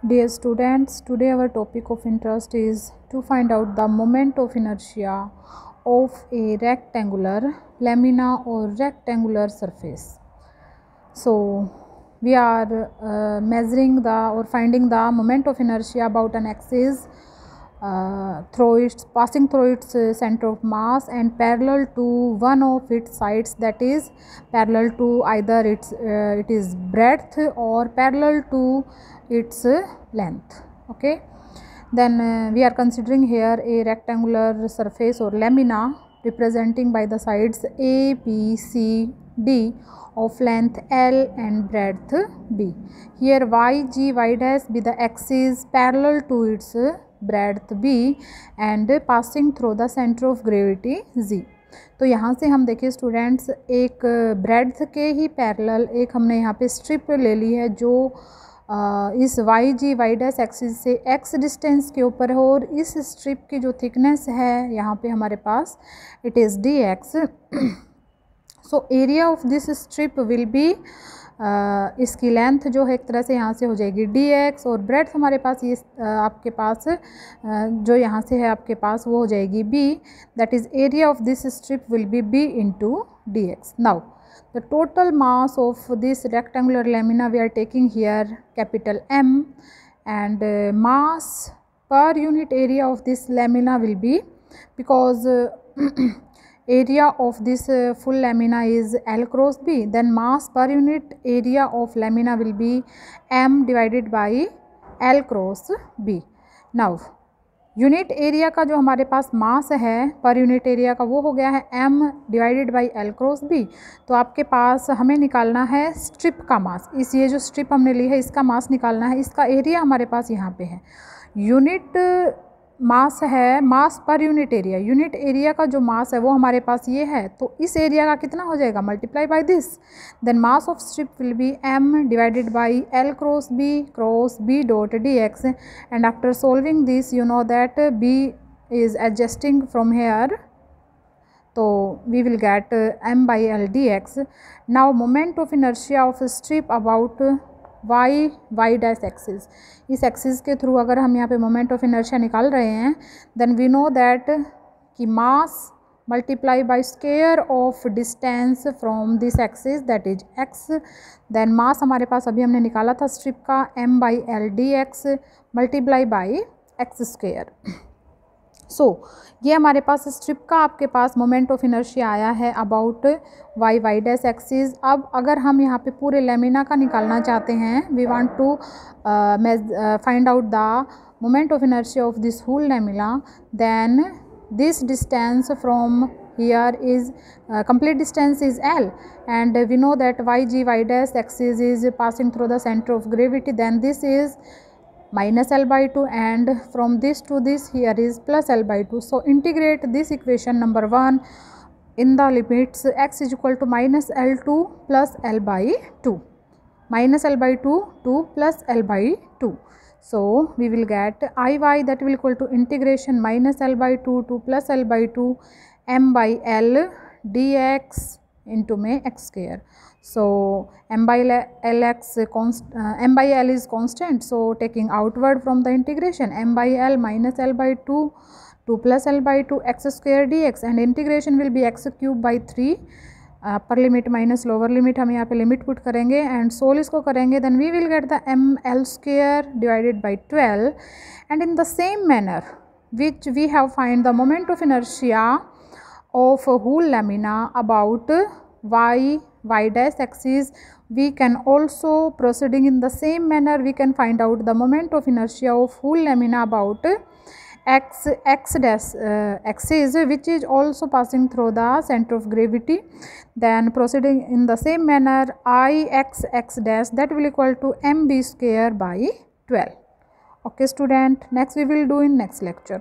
Dear students, today our topic of interest is to find out the moment of inertia of a rectangular lamina or rectangular surface. So, we are measuring or finding the moment of inertia about an axis passing through its center of mass and parallel to one of its sides, that is parallel to either it is breadth or parallel to its length. Okay, then we are considering here a rectangular surface or lamina representing by the sides A, B, C, D of length L and breadth B. Here y, g, y dash be the axis parallel to its breadth B and passing through the center of gravity Z. तो यहाँ से हम देखिए students, एक breadth के ही parallel एक हमने यहाँ पे स्ट्रिप ले ली है जो इस वाई जी वाई डैश एक्सिस से एक्स डिस्टेंस के ऊपर है और इस स्ट्रिप की जो थिकनेस है यहाँ पे हमारे पास it is d x. So area of this strip will be इसकी लेंथ जो है एक तरह से यहाँ से हो जाएगी डी एक्स और ब्रेड्थ हमारे पास ये आपके पास जो यहाँ से है आपके पास वो हो जाएगी B. That is area of this strip will be b into d x. Now the total mass of this rectangular lamina we are taking here capital M, and mass per unit area of this lamina will be, because area of this full lamina is L cross B, then mass per unit area of lamina will be M divided by L cross B. Now unit area का जो हमारे पास मास है per unit area का वो हो गया है m divided by l cross b. तो आपके पास हमें निकालना है स्ट्रिप का मास. ये जो स्ट्रिप हमने ली है इसका मास निकालना है. इसका एरिया हमारे पास यहाँ पे है. यूनिट मास है मास per unit area. Unit area का जो मास है वो हमारे पास ये है, तो इस एरिया का कितना हो जाएगा multiply by this. Then mass of strip will be m divided by l cross b dot d x. And after solving this you know that b is adjusting from here, so we will get m by l dx. Now moment of inertia of strip about y dash axis. इस axis के through अगर हम यहाँ पे moment of inertia निकाल रहे हैं then we know that कि mass multiply by square of distance from this axis that is x. Then mass हमारे पास अभी हमने निकाला था स्ट्रिप का m by l d x multiply by x square. So ये हमारे पास स्ट्रिप का आपके पास मोमेंट ऑफ इनर्शिया आया है अबाउट वाई डैश एक्सिस. अब अगर हम यहाँ पे पूरे लेमिना का निकालना चाहते हैं, we want to find out the moment of inertia of this whole lamina, then this distance from here is complete distance is L, and we know that y dash axis is passing through the center of gravity, then this is minus L by 2 and from this to this here is plus L by 2. So integrate this equation number 1 in the limits x is equal to minus L2 plus L by 2, minus L by 2 to plus L by 2. So we will get Iy that will equal to integration minus L by 2 to plus L by 2 m by L dx into में x square. So m by L is constant, so taking outward from the integration m by L minus L by 2 to plus L by 2 x square dx, and integration will be x cube by 3. Upper limit minus lower limit हम यहाँ पे limit put करेंगे and solve इसको करेंगे, then we will get the m l square divided by 12. And in the same manner which we have find the moment of inertia of whole lamina about y dash axis, we can also proceeding in the same manner we can find out the moment of inertia of whole lamina about x dash axis which is also passing through the center of gravity. Then proceeding in the same manner x dash that will equal to mb square by 12. Okay student, next we will do in next lecture.